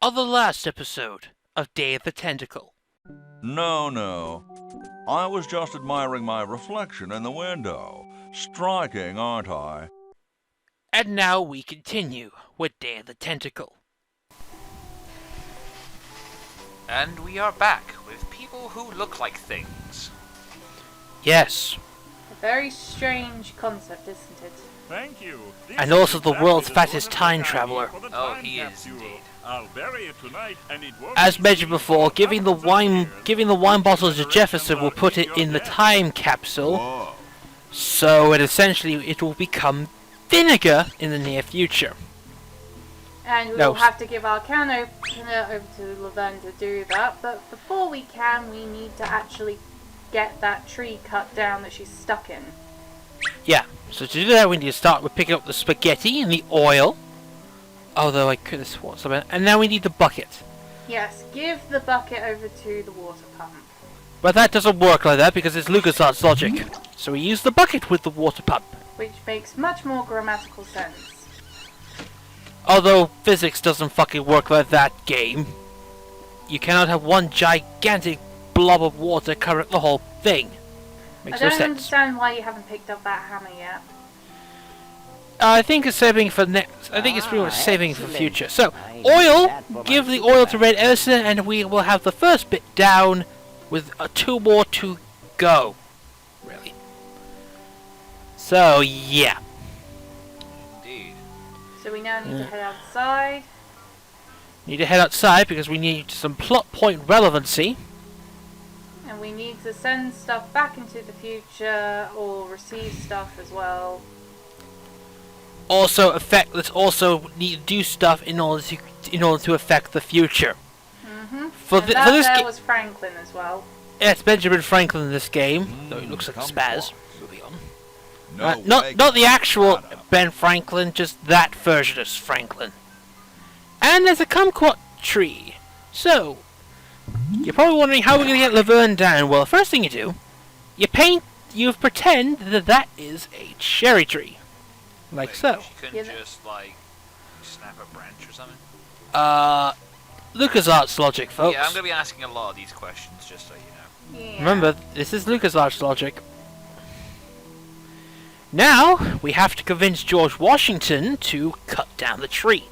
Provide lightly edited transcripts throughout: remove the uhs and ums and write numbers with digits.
on the last episode of Day of the Tentacle. No. I was just admiring my reflection in the window. Striking, aren't I? And now we continue with Day of the Tentacle. And we are back with people who look like things. Yes. A very strange concept, isn't it? Thank you. And also the world's fattest time traveler. Oh, he is indeed. I'll bury it tonight, and it won't As mentioned before, giving the wine bottles to Jefferson will put it in the time capsule. Whoa. So it will become vinegar in the near future. And we'll have to give our can opener over to Laverne to do that. But before we can, we need to actually get that tree cut down that she's stuck in. Yeah, so to do that we need to start with picking up the spaghetti and the oil. Although I could have sworn something. And now we need the bucket. Yes, give the bucket over to the water pump. But that doesn't work like that because it's LucasArts logic. So we use the bucket with the water pump. Which makes much more grammatical sense. Although physics doesn't fucking work like that, game. You cannot have one gigantic blob of water covering the whole thing. Makes no I don't sense. understand why you haven't picked up that hammer yet. I think it's saving for next. I think it's pretty much saving for future. So, oil. Give the oil to Red Edison, and we will have the first bit down with 2 more to go. Really. So yeah. Indeed. So we now need to head outside. Need to head outside because we need some plot point relevancy. And we need to send stuff back into the future or receive stuff as well. Also let's also need to do stuff in order to affect the future. For this was Franklin as well. Yeah, it's Benjamin Franklin in this game, though he looks like a spaz. Moving on. Not the actual Ben Franklin, just that version of Franklin. And there's a kumquat tree. So you're probably wondering how we're going to get Laverne down. Well, the first thing you do, you pretend that is a cherry tree. Like so. She couldn't just, snap a branch or something? LucasArts logic, folks. Yeah, I'm going to be asking a lot of these questions, just so you know. Yeah. Remember, this is LucasArts logic. Now, we have to convince George Washington to cut down the tree.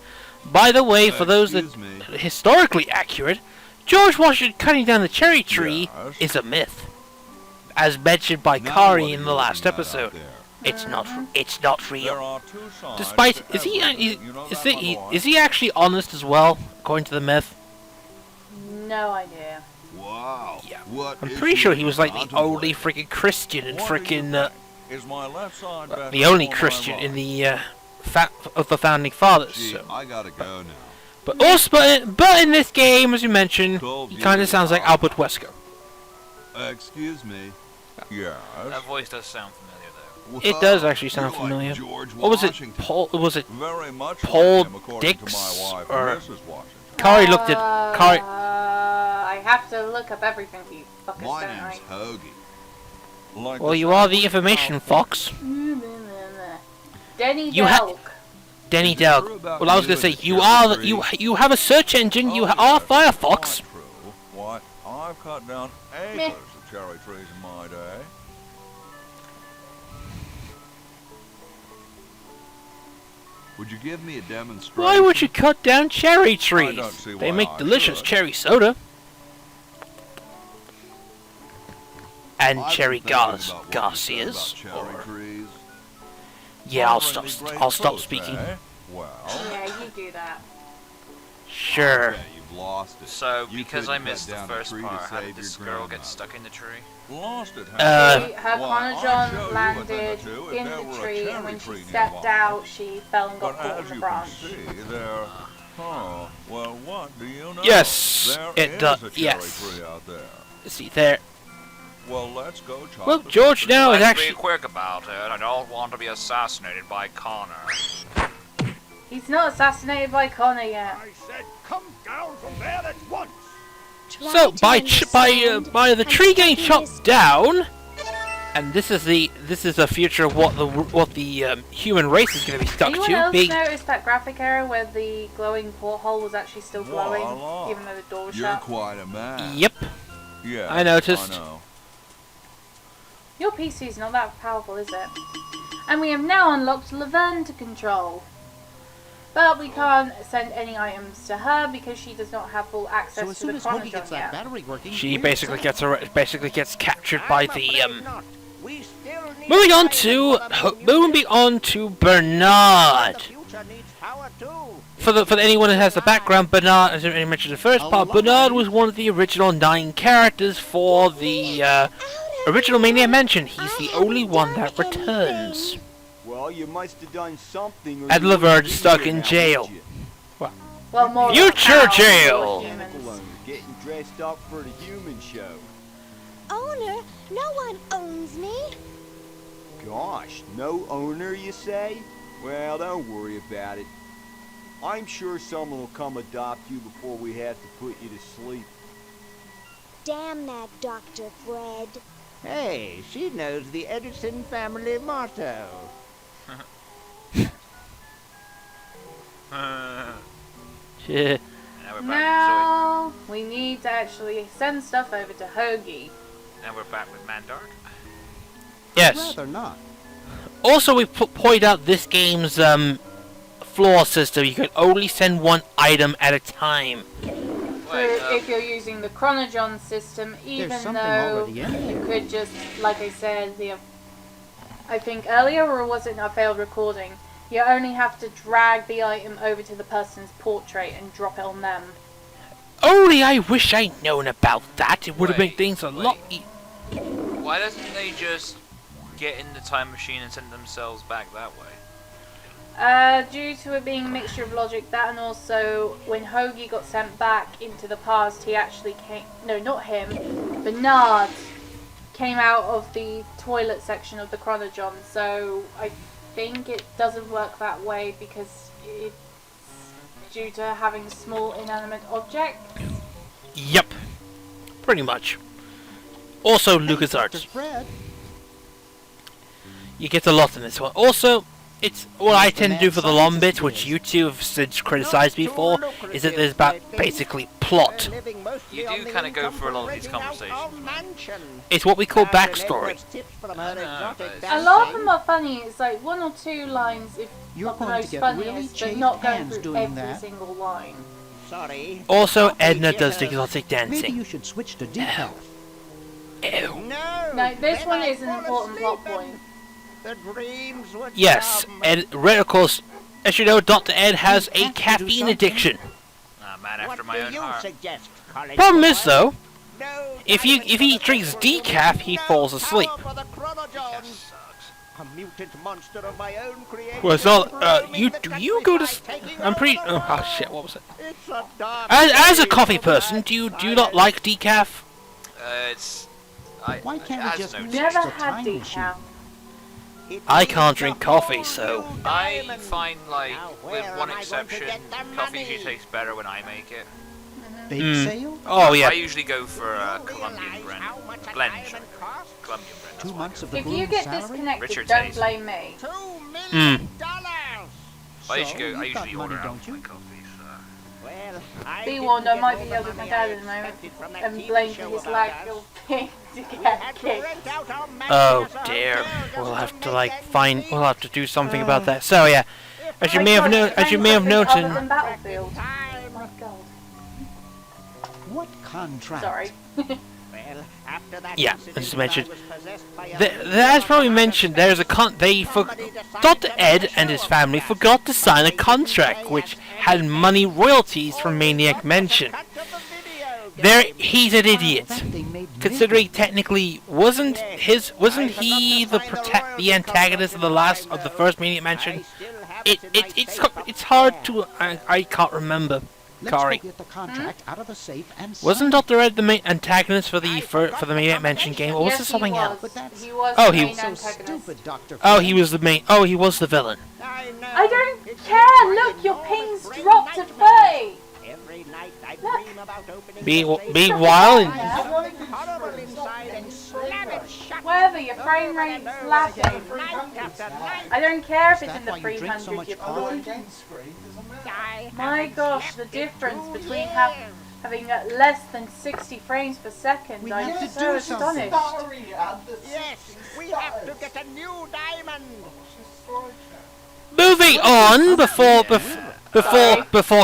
By the way, for those that are historically accurate, George Washington cutting down the cherry tree is a myth. As mentioned by Kari in the last episode. It's not real. Despite, is he actually honest as well, according to the myth? No idea. Wow. Yeah. I'm pretty sure he was like the only freaking Christian in freaking the only Christian in the of the founding fathers. So. I gotta go now. But in this game, as you mentioned, he kind of sounds like Albert Wesker. Excuse me. Yes. That voice does sound familiar, though. It does actually sound familiar. What was it? Paul? Was it Very much Paul like him, according to Dix my wife, or Mrs. Washington. Kari looked at Kari? I have to look up everything for you fuckers, My don't I? name's Hoagie. Like Well, you are the information fox, Denny You ha- Delk. Denny Delk. Well, I was gonna say you have a search engine. You are Firefox. True. What? I've cut down acres of cherry trees in my day. Would you give me a demonstration? Why would you cut down cherry I trees? don't see They why make I delicious should. cherry soda and I've cherry been thinking about what you said Garcias. about cherry trees. Yeah, I'll Already stop. great I'll stop post, speaking. eh? Well, Yeah, you do that. Sure. yeah, you've lost it. So, You because couldn't I cut missed the down a first tree to part, how save did this your girl get grandmother. stuck in the tree? Lost it, Her Why, I Parmesan showed you a landed thing or two if in there the were a tree, and cherry when she tree stepped nearby. out, she fell and got But caught in as the you branch. can see, there. Huh. Well, what do you know? Yes, There it is does. a cherry Yes. tree out there. See there. Well, let's go chop Well, the George tree. now is Let's be actually. quick about it. I don't want to be assassinated by Connor. He's not assassinated by Connor yet. I said, come down from there at once. So by the tree getting chopped down, And this is the future of what the human race is going to be stuck Anyone to. else noticed that graphic error where the glowing porthole was actually still glowing, Voila. even though the door was You're shut? quite a man. Yep. Yeah, I noticed. I know. Your PC's not that powerful, is it? And we have now unlocked Laverne to control. But we can't send any items to her because she does not have full access to the Chronogon yet. She basically gets captured by the Moving on to Bernard. For anyone who has the background, Bernard, as I mentioned in the first part, Bernard was one of the original 9 characters for the original Maniac Mansion. He's the only one that returns. Well, you must have done something. And Laverne's stuck in jail. Well, more future jail. Getting dressed up for the human show. Owner, no one owns me. Gosh, no owner, you say? Well, don't worry about it. I'm sure someone will come adopt you before we have to put you to sleep. Damn that Dr. Fred. Hey, she knows the Edison family motto. Yeah. Now we need to actually send stuff over to Hoagie. Now we're back with Mandark. Yes. Rather not. Also, we point out this game's floor system. You can only send one item at a time. So if you're using the Chronogon system, even though you could just, like I said, I think earlier, or was it a failed recording? You only have to drag the item over to the person's portrait and drop it on them. Only I wish I'd known about that. It would have made things a lot easier. Why doesn't they just get in the time machine and send themselves back that way? Due to it being a mixture of logic, that and also when Hoagie got sent back into the past, he actually came... No, not him. Bernard came out of the toilet section of the Chronogon, so I think it doesn't work that way because it's due to having small inanimate objects. Yep. Pretty much. Also, LucasArts. You get a lot in this one. Also, it's what I tend to do for the long bits, which you two have since criticized me for, is that there's about basically plot. You do kind of go for a lot of these conversations. It's what we call backstory. A lot of them are funny. It's like 1 or 2 lines, if not the most funniest, but not going through every single line. Sorry. Also, Edna does the exotic dancing. Maybe you should switch to decal. Ew. No, this one is an important plot point. The dreams would Yes, Ed, of course, as you know, Dr. Ed has a caffeine addiction. Ah, man after my own heart. Problem is, though, if he drinks decaf, he falls asleep. Decaf sucks. A mutant monster of my own creation. Well, it's not. Do you go to? I'm pretty. Oh shit! What was it? As a coffee person, do you not like decaf? Why can't we just Never had decaf. I can't drink coffee, so. I find, like, with one exception, coffee usually tastes better when I make it. Bake sale? Oh yeah. I usually go for Colombian blend. Colombian blend. 2 months of the If you get disconnected, Richard don't taste. blame me. I usually order out my coffee, Be warned, I might be yelled at my dad in a moment and blamed for his lack of ping to get kicked. Oh dear. We'll have to We'll have to do something about that. So yeah, as you may have noted. Other than Battlefield. Oh my god. What contract? Sorry. Yeah, as mentioned, as probably mentioned, there's a Dr. Ed and his family forgot to sign a contract which had money royalties from Maniac Mansion. He's an idiot, considering technically wasn't he the antagonist of the first Maniac Mansion? It's hard to I can't remember. Kari. Wasn't Dr. Ed the main antagonist for the Maniac Mansion game, or was it something else? He was Oh, the he main antagonist. he was the main. Oh, he was the villain. I don't care. Look, your ping's dropped to 30. Every night I dream about opening Meanwhile, Where However, your frame rate's lacking. I don't care if it's in the That's why you drink so 300, much you coffee? pig. My gosh, the difference between having less than 60 frames per second. I'm have to so do something. astonished. Yes, we have to get a new diamond. Moving on, before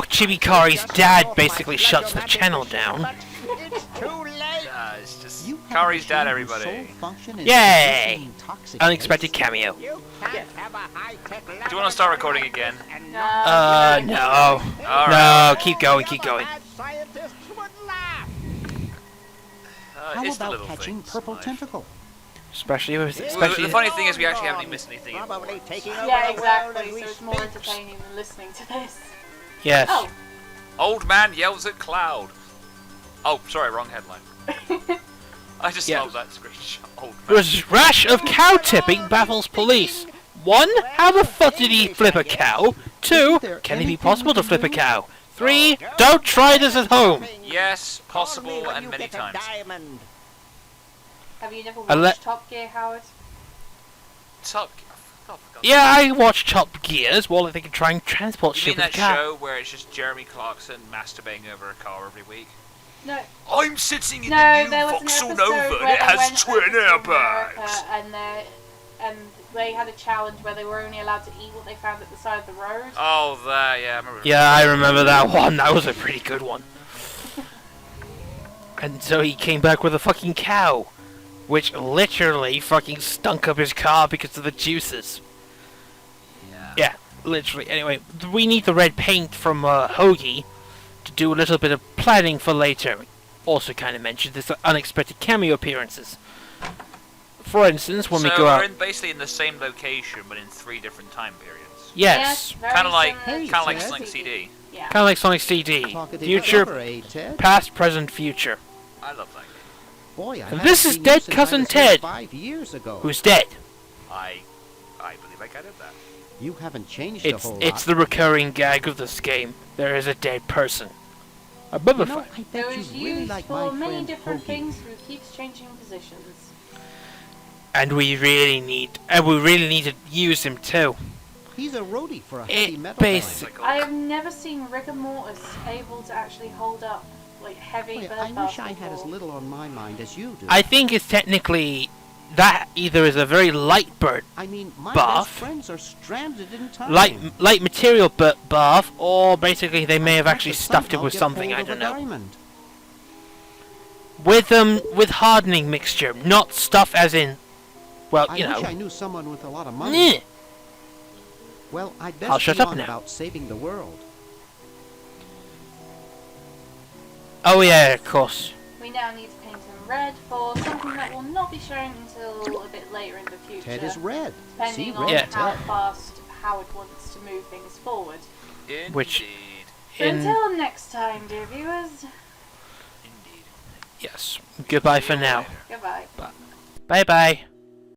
Chibi Kari's dad basically shuts the channel down. It's too late. It's just Kari's dad, everybody. Yay! Unexpected cameo. You can't have a high-tech lab. Do you want to start recording again? No. Alright. No, keep going, keep going. Mad scientists would laugh. How It's the about little catching things, purple life. tentacle? Especially with, Well, the funny thing is we actually haven't even missed anything. Probably taking over Yeah, the world exactly. as we So it's more speak. entertaining than listening to this. yes. Oh, Old man yells at cloud. Oh, sorry, wrong headline. I just Yeah. love that screenshot. Old man. Rash of cow tipping baffles police. 1. How the fuck did he flip a cow? 2. Can it be possible to flip a cow? 3. Don't try this at home. Yes, Call me possible, when and you many get a times. diamond. have you never I le- watched Top Gear, Howard? Top. Oh, for God's Yeah, I watch Top Gears while they can try and transport You shit mean with that a cow. show where it's just Jeremy Clarkson masturbating over a car every week? No. I'm sitting in No, the new there was an Vauxhall episode Nova and where it they has went twin over to airbags. America and they had a challenge where they were only allowed to eat what they found at the side of the road. Oh, that, yeah, I remember. Yeah, I remember that one. That was a pretty good one. And so he came back with a fucking cow, which literally fucking stunk up his car because of the juices. Yeah, literally. Anyway, we need the red paint from Hoagie to do a little bit of planning for later. Also kind of mentioned this unexpected cameo appearances. For instance, when we So go we're out... basically in the same location, but in 3 different time periods. Yes, very Kind of like, similar to kind of like Ted. Sonic CD. Yeah. kind of like Sonic CD. Talkative Future, lover, eh, Ted? past, present, future. I love that game. Boy, I And haven't this is seen you dead since cousin I was here Ted. 5 years ago. Who's dead. I believe I got it that. You haven't changed a whole lot. It's the recurring gag of this game. There is a dead person. A Boba You know, Fett. I It bet was you really used like for my many friend different Hoagie. things who keeps changing positions. And we really need to use him too. He's a roadie for a heavy It metal basic. band. I have never seen rigor mortis able to actually hold up like heavy Boy, bird I bath wish I had as before. little on my mind as you do. I think it's technically that either is a very light bird, I mean, my Buff. best friends are stranded in time. light material bath, or basically they may have I actually bet stuffed it somehow with get something, hold I of don't a know. diamond. With hardening mixture, not stuff as in, well, I you wish know. I knew someone with a lot of money. Nyeh. Well, I'd best I'll shut be up on now. about saving the world. Oh yeah, of course. We now need to paint him red for something that will not be shown until a bit later in the future. Ted is red. See, Depending on red Yeah. how Ted. fast Howard wants to move things forward. Indeed. Which- So In until next time, dear viewers, Indeed. yes. Goodbye for now. goodbye. Bye bye.